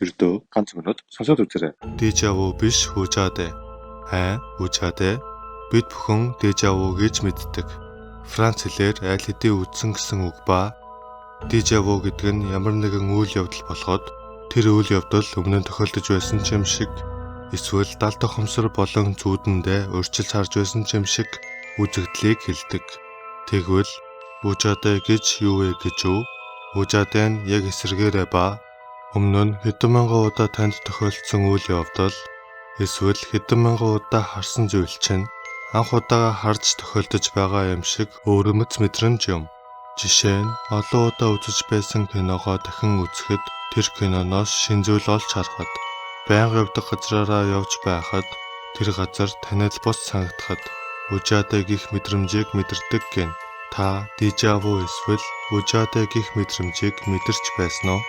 ердөө ганц өнөд сонсоод үзээрэй. Дежаву биш үжаадэ. Үжаадэ. Бид бүхэн дежаву гэж мэддэг. Франц хэлээр аль хэдийн үдсэн гэсэн үг ба дежаву гэдэг нь ямар нэгэн үйл явдал болоход тэр үйл явдал өмнө нь тохиолдож байсан ч юм шиг эсвэл далд тохомсор болон зүүдэндээ урьдчилж харж байсан ч юм шиг үзэгдлийг хэлдэг. Тэгвэл үжаадэ гэж юу вэ гэж үү? Үжаадэ нь яг эсэргээрээ ба өмнө нь хэдэн мянган удаа танд тохиолдсон үйл явдал эсвэл хэдэн мянган удаа харсан зүйл чинь анх удаага харж тохиолдож байгаа юм шиг өөрөмц мэдрэмж юм. Жишээ нь олон удаа үзэж байсан киногоо дахин үзэхэд тэр киноноос шинэ зүйл олж харахад, байнга явдаг газраараа явж байхад тэр газар танил бус санагдахад үжаадэ гих мэдрэмжийг мэдэрдэг гин. Та дежаву эсвэл үжаадэ гих мэдрэмжийг мэдэрч байсан уу?